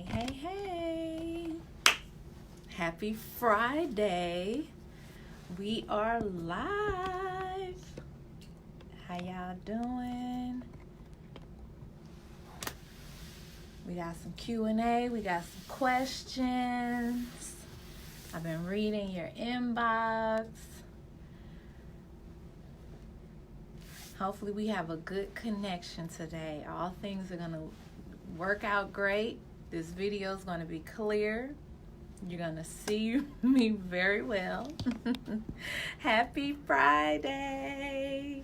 Hey. Happy Friday. We are live. How y'all doing? We got some Q&A. We got some questions. I've been reading your inbox. Hopefully we have a good connection today. All things are going to work out great. This video is going to be clear. You're going to see me very well. Happy Friday.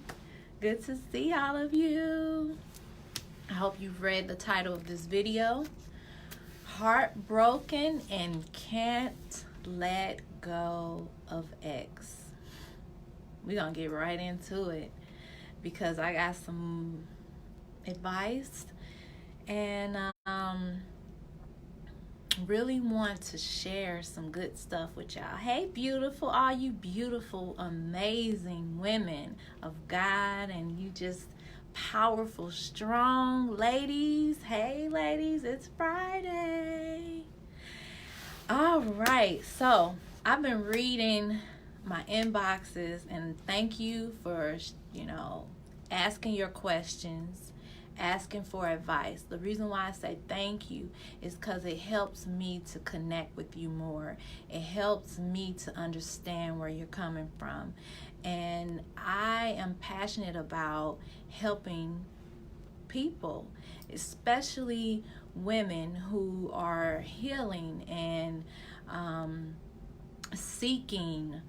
Good to see all of you. I hope you've read the title of this video. Heartbroken and can't let go of ex. We're going to get right into it because I got some advice and really want to share some good stuff with y'all. Hey, beautiful, all you beautiful, amazing women of God, and you just powerful, strong ladies. Hey, ladies, it's Friday. All right, so I've been reading my inboxes, and thank you for, asking your questions, asking for advice. The reason why I say thank you is because it helps me to connect with you more. It helps me to understand where you're coming from. And I am passionate about helping people, especially women who are healing and seeking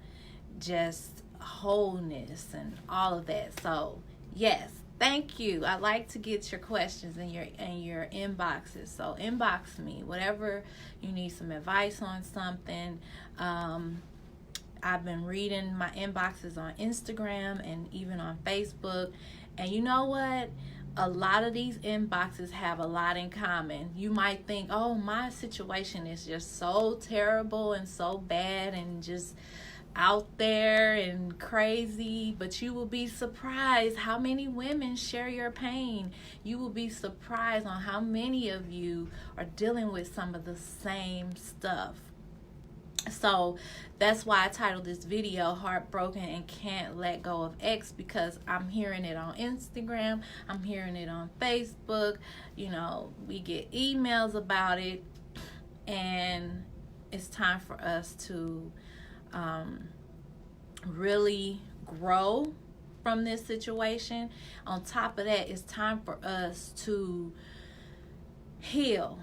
just wholeness and all of that. So yes, thank you. I like to get your questions in your inboxes. So inbox me, whatever you need some advice on something. I've been reading my inboxes on Instagram and even on Facebook. And you know what? A lot of these inboxes have a lot in common. You might think, oh, my situation is just so terrible and so bad and just out there and crazy, but you will be surprised how many women share your pain. You will be surprised on how many of you are dealing with some of the same stuff. So that's why I titled this video Heartbroken and Can't Let Go of Ex, because I'm hearing it on Instagram, I'm hearing it on Facebook, we get emails about it, and it's time for us to really grow from this situation. On top of that, it's time for us to heal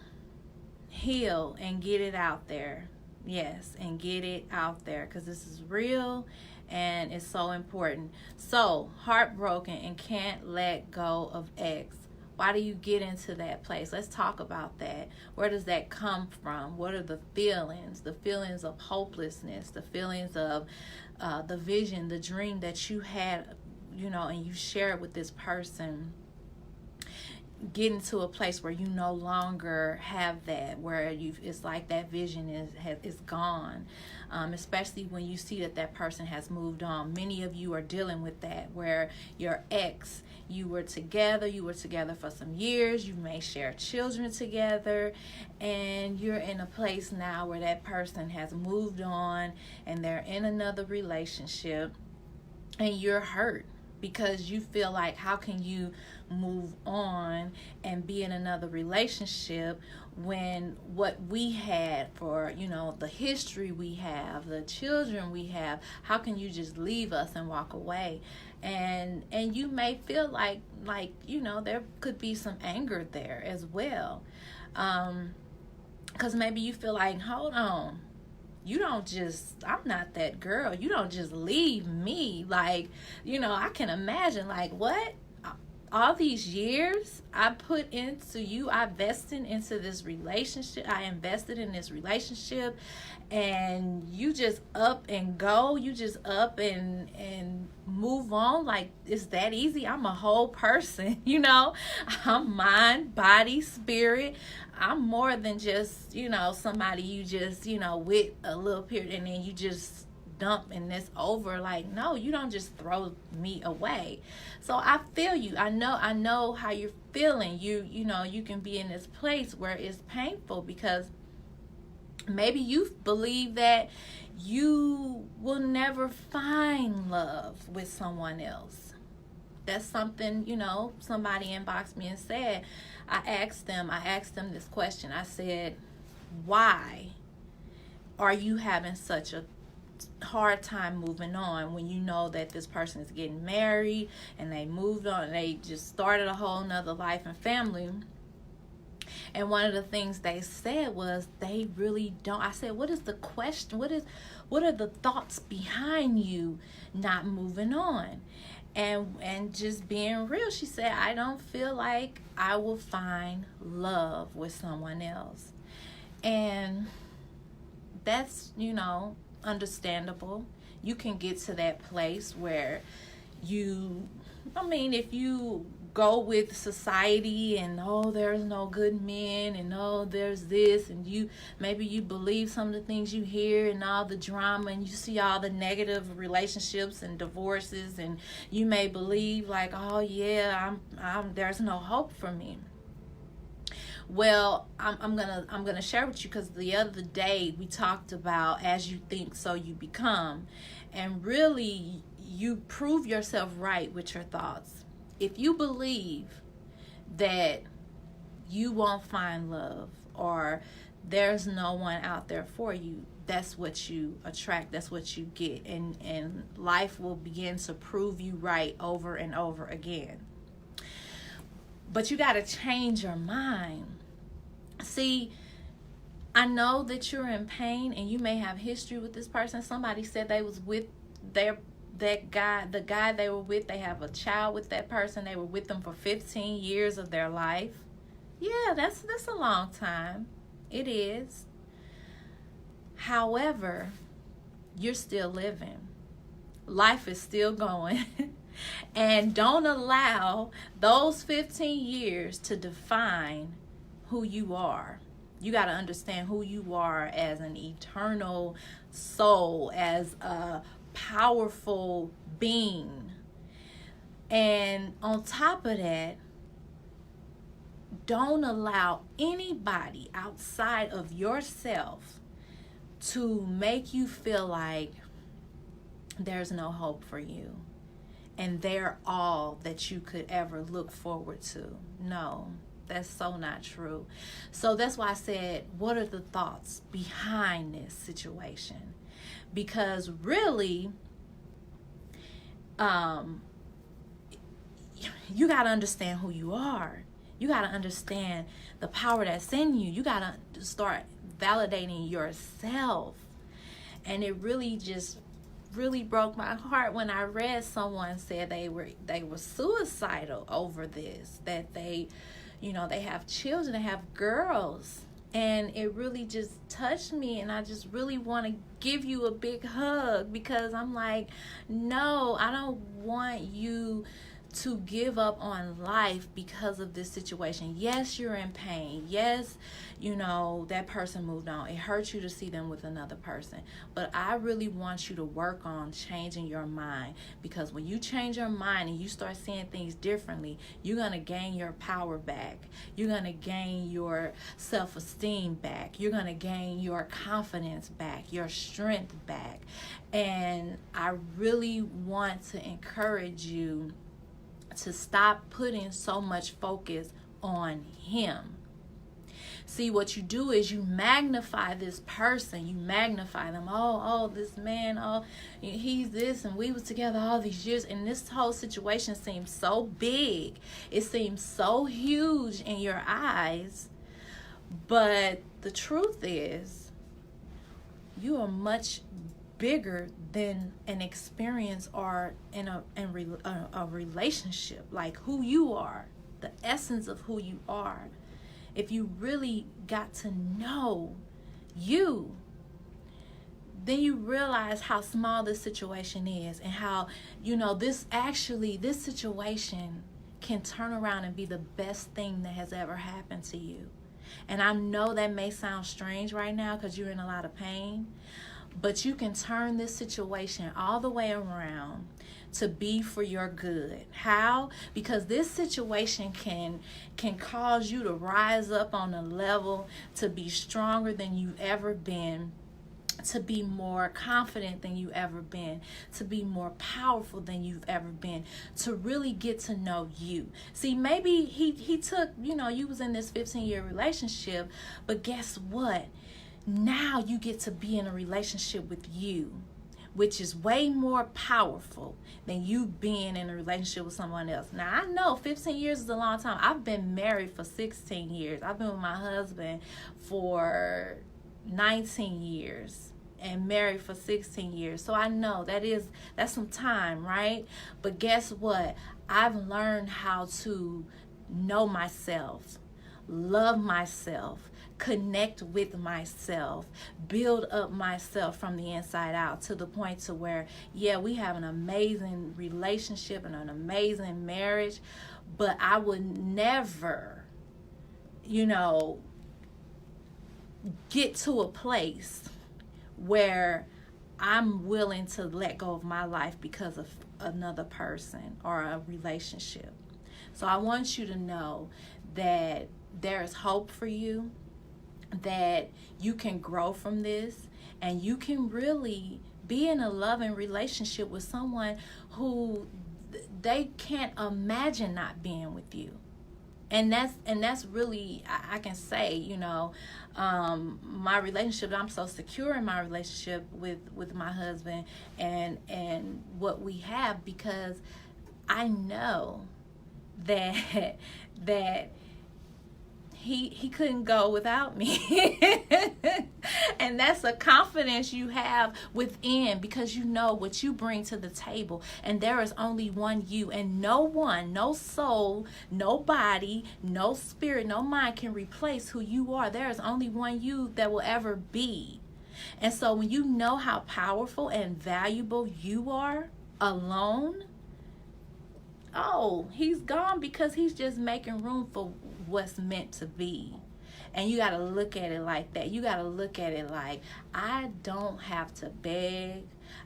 and get it out there. Yes, and get it out there because this is real and it's so important. So, heartbroken and can't let go of ex. Why do you get into that place? Let's talk about that. Where does that come from? What are the feelings? The feelings of hopelessness, the feelings of the vision, the dream that you had, and you share it with this person. Getting to a place where you no longer have that, where it's like that vision is gone, especially when you see that person has moved on. Many of you are dealing with that, where your ex, you were together for some years, you may share children together, and you're in a place now where that person has moved on and they're in another relationship, and you're hurt because you feel like, how can you move on and be in another relationship when what we had for, the history we have, the children we have, how can you just leave us and walk away? And you may feel like there could be some anger there as well, because maybe you feel like, hold on, I'm not that girl. You don't just leave me. I can imagine, what? All these years I put into you, I invested into this relationship. I invested in this relationship, and you just up and go. You just up and move on. It's that easy. I'm a whole person, I'm mind, body, spirit. I'm more than just, somebody you just, with a little period and then you just dump and it's over. Like, no, you don't just throw me away. So I feel you. I know how you're feeling. You know, you can be in this place where it's painful because maybe you believe that you will never find love with someone else. That's something, you know, somebody inboxed me and said. I asked them this question. I said, why are you having such a hard time moving on when you know that this person is getting married and they moved on and they just started a whole nother life and family? And one of the things they said was they really don't. I said, what is the question? What are the thoughts behind you not moving on? And just being real, she said, I don't feel like I will find love with someone else. And that's, you know, understandable. You can get to that place where if you go with society and there's no good men and there's this, and maybe you believe some of the things you hear and all the drama, and you see all the negative relationships and divorces, and you may believe like, I'm there's no hope for me. Well, I'm gonna share with you, because the other day we talked about as you think, so you become, and really you prove yourself right with your thoughts. If you believe that you won't find love or there's no one out there for you, that's what you attract, that's what you get, and life will begin to prove you right over and over again. But you got to change your mind. See, I know that you're in pain and you may have history with this person. Somebody said they was with the guy they were with, they have a child with that person. They were with them for 15 years of their life. Yeah, that's a long time. It is. However, you're still living. Life is still going. And don't allow those 15 years to define who you are. You got to understand who you are as an eternal soul, as a powerful being. And on top of that, don't allow anybody outside of yourself to make you feel like there's no hope for you and they're all that you could ever look forward to. No, that's so not true. So that's why I said, what are the thoughts behind this situation? Because really, you got to understand who you are. You got to understand the power that's in you. You got to start validating yourself. And it really broke my heart when I read someone said they were suicidal over this, that they have children, they have girls. And it really just touched me, and I just really want to give you a big hug, because I'm like, no, I don't want you to give up on life because of this situation. Yes, you're in pain. Yes, that person moved on. It hurts you to see them with another person. But I really want you to work on changing your mind, because when you change your mind and you start seeing things differently, you're going to gain your power back. You're going to gain your self-esteem back. You're going to gain your confidence back, your strength back. And I really want to encourage you to stop putting so much focus on him. See, what you do is you magnify this person. You magnify them. Oh, this man, he's this, and we was together all these years, and this whole situation seems so big. It seems so huge in your eyes. But the truth is, you are much bigger than an experience or in a relationship. Like who you are, the essence of who you are. If you really got to know you, then you realize how small this situation is, and how this situation can turn around and be the best thing that has ever happened to you. And I know that may sound strange right now because you're in a lot of pain, But you can turn this situation all the way around to be for your good. How? Because this situation can cause you to rise up on a level, to be stronger than you've ever been, to be more confident than you've ever been, to be more powerful than you've ever been, to really get to know you. See, maybe he took, you was in this 15-year relationship, but guess what? Now you get to be in a relationship with you, which is way more powerful than you being in a relationship with someone else. Now, I know 15 years is a long time. I've been married for 16 years. I've been with my husband for 19 years and married for 16 years. So I know that's some time, right? But guess what? I've learned how to know myself, love myself, connect with myself, build up myself from the inside out, to the point to where, yeah, we have an amazing relationship and an amazing marriage, but I would never, get to a place where I'm willing to let go of my life because of another person or a relationship. So I want you to know that there's hope for you, that you can grow from this, and you can really be in a loving relationship with someone who they can't imagine not being with you. And that's really, I can say, my relationship, I'm so secure in my relationship with my husband and what we have, because I know that he couldn't go without me. And that's a confidence you have within, because you know what you bring to the table, and there is only one you, and no one, no soul, no body, no spirit, no mind can replace who you are. There is only one you that will ever be. And so when you know how powerful and valuable you are alone, he's gone, because he's just making room for what's meant to be. And you got to look at it like that. You got to look at it like, I don't have to beg.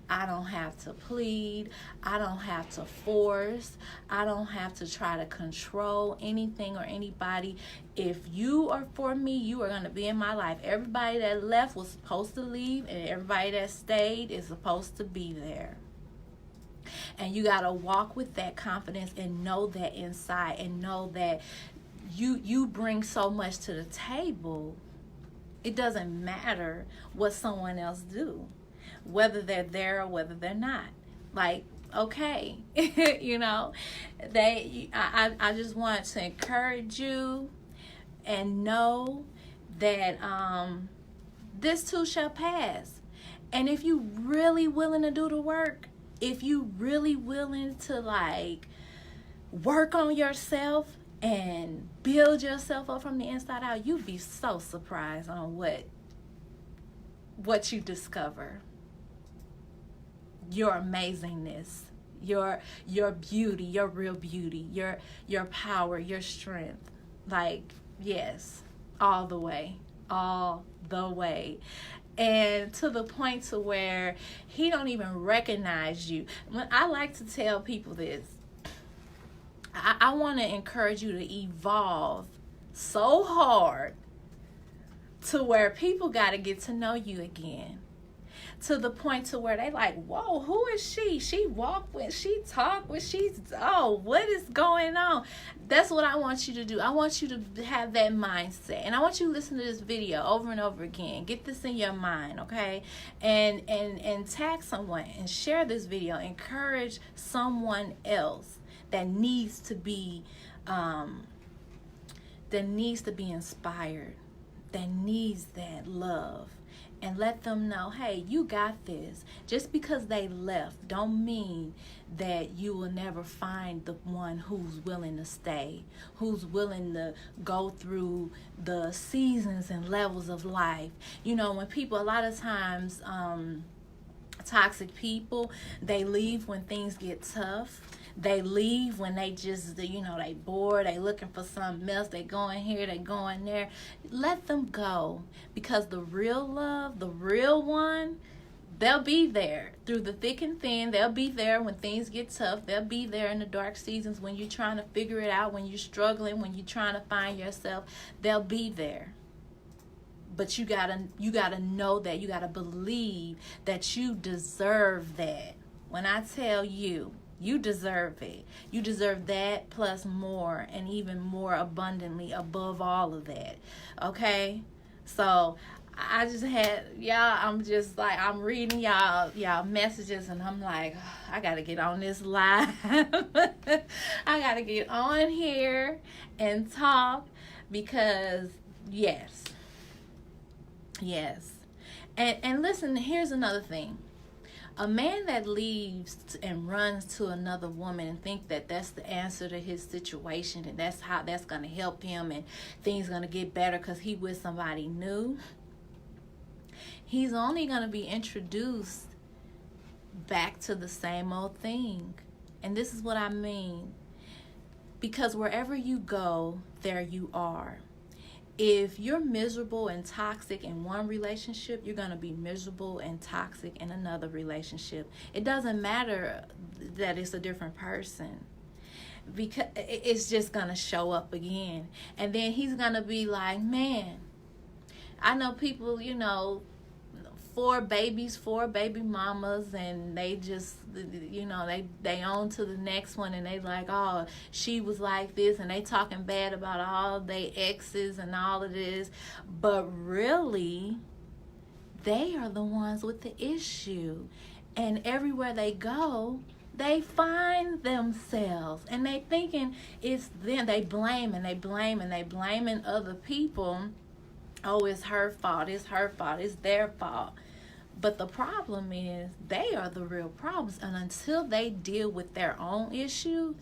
I don't have to plead. I don't have to force. I don't have to try to control anything or anybody. If you are for me, you are going to be in my life. Everybody that left was supposed to leave, and everybody that stayed is supposed to be there. And you got to walk with that confidence and know that inside, and know that you bring so much to the table. It doesn't matter what someone else do, whether they're there or whether they're not. Like, okay, I just want to encourage you and know that this too shall pass. And if you really willing to do the work, if you really willing to work on yourself and build yourself up from the inside out, you'd be so surprised on what you discover. Your amazingness, your beauty, your real beauty, your power, your strength. Yes, all the way. And to the point to where he don't even recognize you. When I like to tell people this, I want to encourage you to evolve so hard to where people got to get to know you again. To the point to where they like, whoa, who is she? She walk with, she talk with, what is going on? That's what I want you to do. I want you to have that mindset. And I want you to listen to this video over and over again. Get this in your mind, okay? And tag someone and share this video. Encourage someone else that needs to be inspired, that needs that love. And let them know, hey, you got this. Just because they left don't mean that you will never find the one who's willing to stay, who's willing to go through the seasons and levels of life. When people, a lot of times, toxic people, they leave when things get tough. They leave when they just, they bored, they looking for something else, they going here, they going there. Let them go, because the real love, the real one, They'll be there through the thick and thin. They'll be there when things get tough. They'll be there in the dark seasons when you're trying to figure it out, when you're struggling, when you're trying to find yourself. They'll be there. But you gotta know that. You gotta believe that you deserve that. When I tell you, you deserve it. You deserve that plus more, and even more abundantly above all of that. Okay? So I just had y'all, I'm reading y'all messages, and I'm like, I gotta get on this live. I gotta get on here and talk, because yes. And listen, here's another thing. A man that leaves and runs to another woman and think that that's the answer to his situation, and that's how that's going to help him and things going to get better because he with somebody new, he's only going to be introduced back to the same old thing. And this is what I mean. Because wherever you go, there you are. If you're miserable and toxic in one relationship, you're going to be miserable and toxic in another relationship. It doesn't matter that it's a different person, because it's just going to show up again. And then he's going to be like, man, I know people, 4 baby mamas, and they just, they on to the next one, and they like, oh, she was like this, and they talking bad about all they exes and all of this. But really, they are the ones with the issue. And everywhere they go, they find themselves, and they thinking it's them. They blame and they blaming other people. Oh, it's her fault, it's their fault. But the problem is, they are the real problems. And until they deal with their own issue,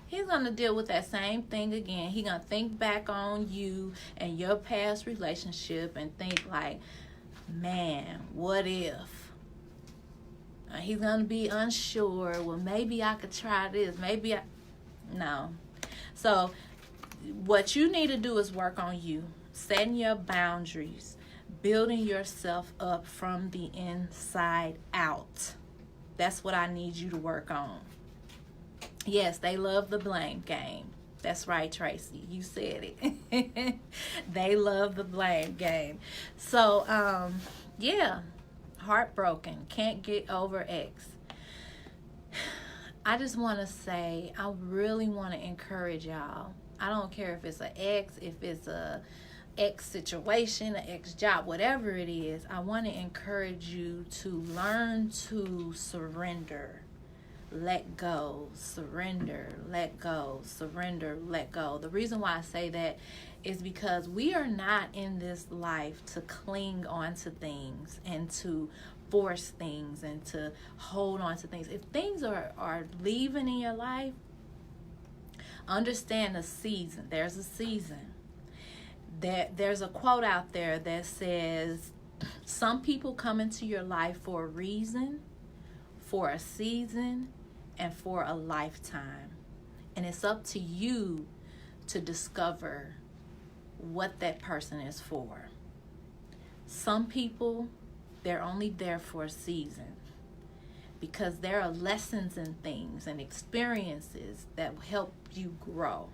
he's going to deal with that same thing again. He's going to think back on you and your past relationship and think like, man, what if? He's going to be unsure. Well, maybe I could try this. No. So what you need to do is work on you, setting your boundaries, building yourself up from the inside out. That's what I need you to work on. Yes, they love the blame game. That's right, Tracy. You said it. They love the blame game. So, heartbroken. Can't get over ex. I just want to say, I really want to encourage y'all. I don't care if it's an ex, if it's a ex situation, an ex job, whatever it is. I want to encourage you to learn to surrender, let go, surrender, let go, surrender, let go. The reason why I say that is because we are not in this life to cling on to things and to force things and to hold on to things. If things are leaving in your life, understand a season. There's a season. There's a quote out there that says, some people come into your life for a reason, for a season, and for a lifetime. And it's up to you to discover what that person is for. Some people, they're only there for a season, because there are lessons and things and experiences that help you grow.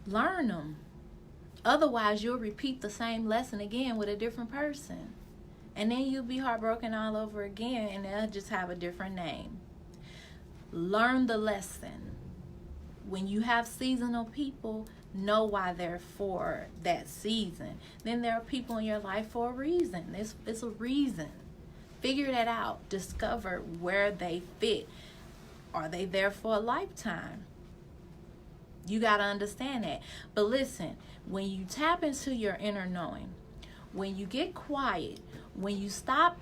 Learn them. Otherwise, you'll repeat the same lesson again with a different person. And then you'll be heartbroken all over again, and they'll just have a different name. Learn the lesson. When you have seasonal people, know why they're for that season. Then there are people in your life for a reason. It's a reason. Figure that out. Discover where they fit. Are they there for a lifetime? You got to understand that. But listen, when you tap into your inner knowing, when you get quiet, when you stop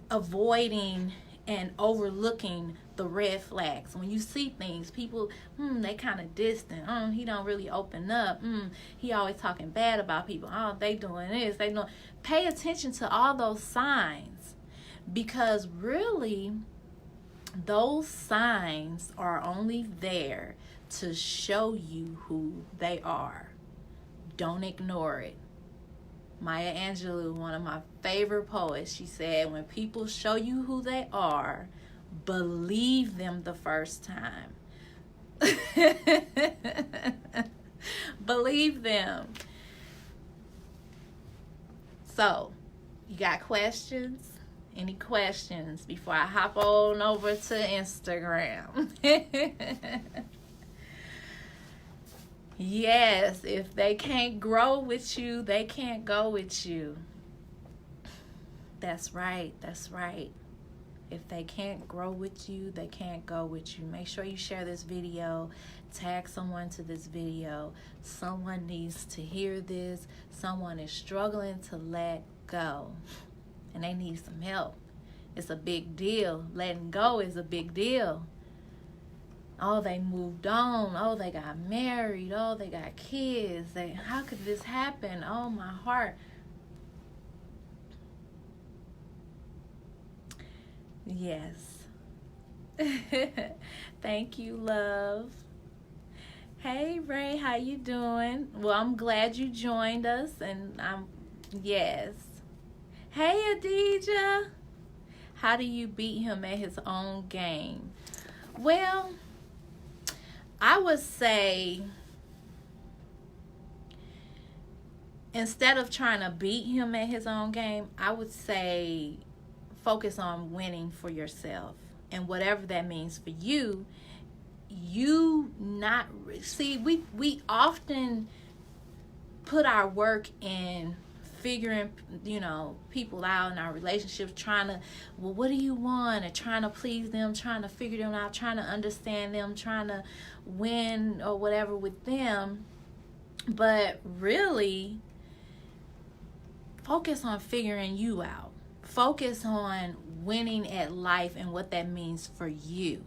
avoiding and overlooking the red flags, when you see things, people, they kind of distant. He don't really open up. He always talking bad about people. Oh, they doing this. They doing. Pay attention to all those signs, because really, those signs are only there to show you who they are. Don't ignore it. Maya Angelou, one of my favorite poets, she said, when people show you who they are, believe them the first time. Believe them. So, you got questions? Any questions before I hop on over to Instagram? Yes, if they can't grow with you, they can't go with you. That's right. That's right. If they can't grow with you, they can't go with you. Make sure you share this video. Tag someone to this video. Someone needs to hear this. Someone is struggling to let go, and they need some help. It's a big deal. Letting go is a big deal. Oh, they moved on. Oh, they got married. Oh, they got kids. How could this happen? Oh, my heart. Yes. Thank you, love. Hey, Ray, how you doing? Well, I'm glad you joined us, and yes. Hey, Adija. How do you beat him at his own game? Well, I would say, instead of trying to beat him at his own game, I would say focus on winning for yourself. And whatever that means for you, we often put our work in figuring, people out in our relationships, trying to, well, what do you want? And trying to please them, trying to figure them out, trying to understand them, trying to win or whatever with them. But really, focus on figuring you out. Focus on winning at life and what that means for you.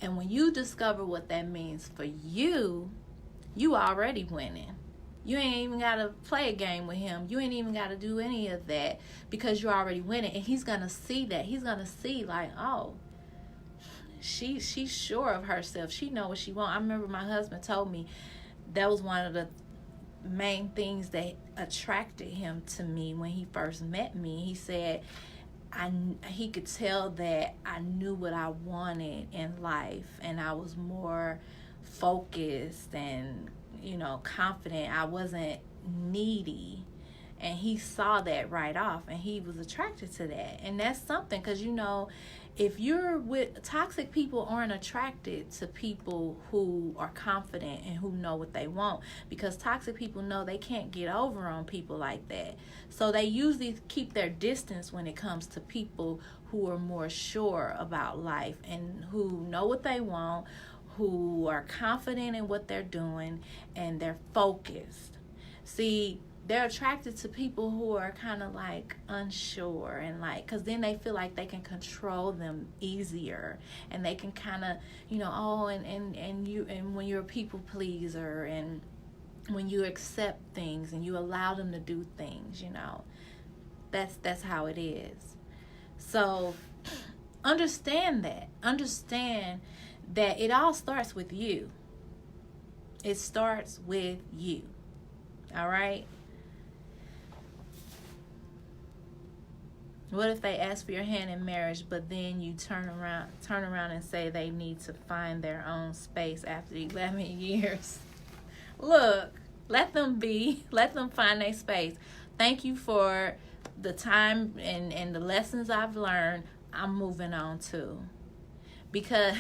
And when you discover what that means for you, you already winning. You ain't even got to play a game with him. You ain't even got to do any of that, because you're already winning. And he's going to see that. He's going to see, like, oh, she's sure of herself. She know what she wants. I remember my husband told me that was one of the main things that attracted him to me when he first met me. He said he could tell that I knew what I wanted in life, and I was more focused and confident. I wasn't needy, and he saw that right off, and he was attracted to that. And that's something, because if you're with toxic people, aren't attracted to people who are confident and who know what they want, because toxic people know they can't get over on people like that. So they usually keep their distance when it comes to people who are more sure about life and who know what they want, who are confident in what they're doing, and they're focused. See, they're attracted to people who are kind of like unsure, and because then they feel like they can control them easier, and they can kind of, and when you're a people pleaser, and when you accept things and you allow them to do things, that's how it is. So understand that it all starts with you. It starts with you. All right? What if they ask for your hand in marriage, but then you turn around and say they need to find their own space after 11 years? Look, let them be. Let them find their space. Thank you for the time and the lessons I've learned. I'm moving on too. Because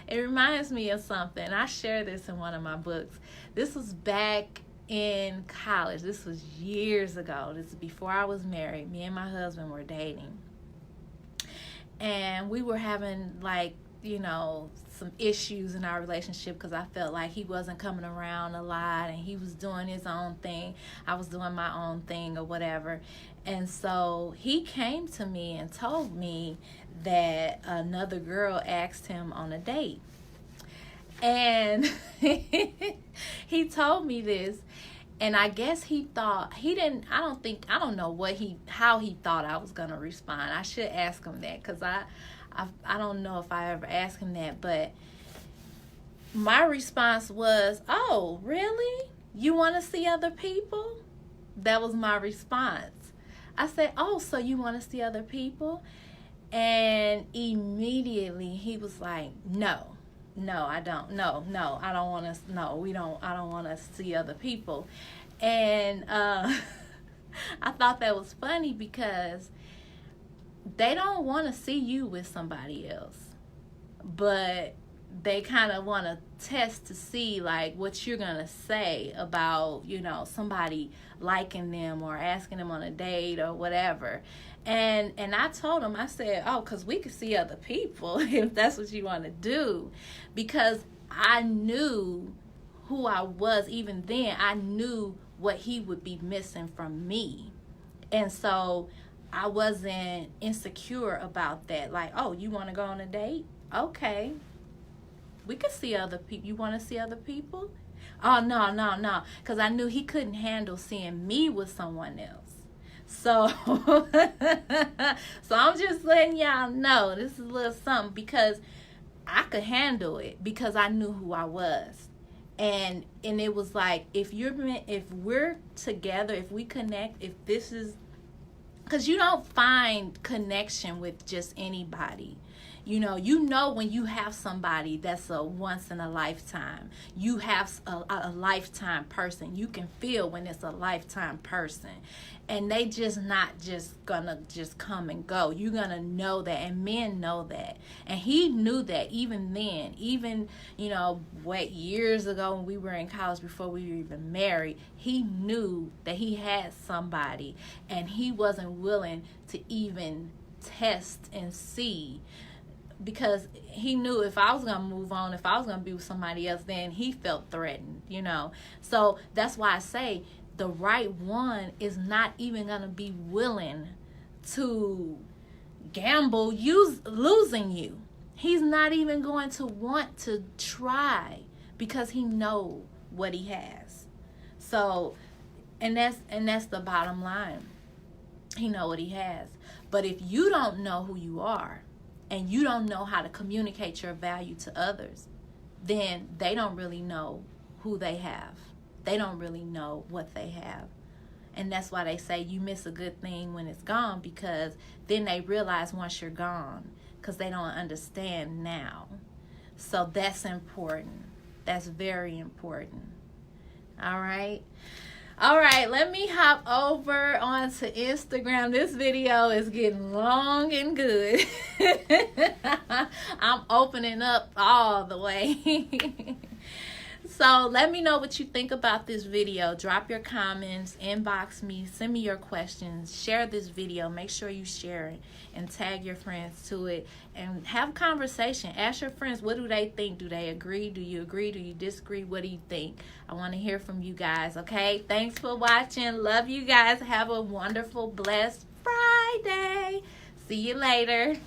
it reminds me of something. I share this in one of my books. This was back in college. This was years ago. This is before I was married. Me and my husband were dating. And we were having some issues in our relationship, because I felt like he wasn't coming around a lot, and he was doing his own thing. I was doing my own thing or whatever. And so he came to me and told me that another girl asked him on a date. And he told me this, and I guess he thought, I don't know how he thought I was going to respond. I should ask him that, because I don't know if I ever asked him that, but my response was, oh, really? You want to see other people? That was my response. I said, oh, so you want to see other people? And immediately he was like, no, I don't. No, I don't want to. No, we don't. I don't want to see other people. And I thought that was funny because they don't want to see you with somebody else, but they kind of want to test to see like what you're gonna say about, you know, somebody liking them or asking them on a date or whatever. And I told him, I said, oh, because we could see other people if that's what you want to do, because I knew who I was. Even then I knew what he would be missing from me, and so I wasn't insecure about that. Like, oh, you want to go on a date? Okay, we could see other people. You want to see other people? Oh, no. Because I knew he couldn't handle seeing me with someone else. So, so I'm just letting y'all know this is a little something, because I could handle it because I knew who I was. And it was like, if we're together, if we connect, if this is, because you don't find connection with just anybody. You know when you have somebody that's a once in a lifetime. You have a lifetime person. You can feel when it's a lifetime person. And they just not just gonna just come and go. You're gonna know that, and men know that. And he knew that even then. Even, years ago when we were in college, before we were even married, he knew that he had somebody, and he wasn't willing to even test and see, because he knew if I was going to move on, if I was going to be with somebody else, then he felt threatened, So that's why I say the right one is not even going to be willing to gamble losing you. He's not even going to want to try, because he knows what he has. So, and that's the bottom line. He knows what he has. But if you don't know who you are, and you don't know how to communicate your value to others, then they don't really know who they have. They don't really know what they have. And that's why they say you miss a good thing when it's gone, because then they realize once you're gone, because they don't understand now. So that's important. That's very important. All right, let me hop over onto Instagram. This video is getting long and good. I'm opening up all the way. So let me know what you think about this video. Drop your comments, inbox me, send me your questions, share this video. Make sure you share it and tag your friends to it, and have a conversation. Ask your friends, what do they think? Do they agree? Do you agree? Do you disagree? What do you think? I want to hear from you guys, okay? Thanks for watching. Love you guys. Have a wonderful, blessed Friday. See you later.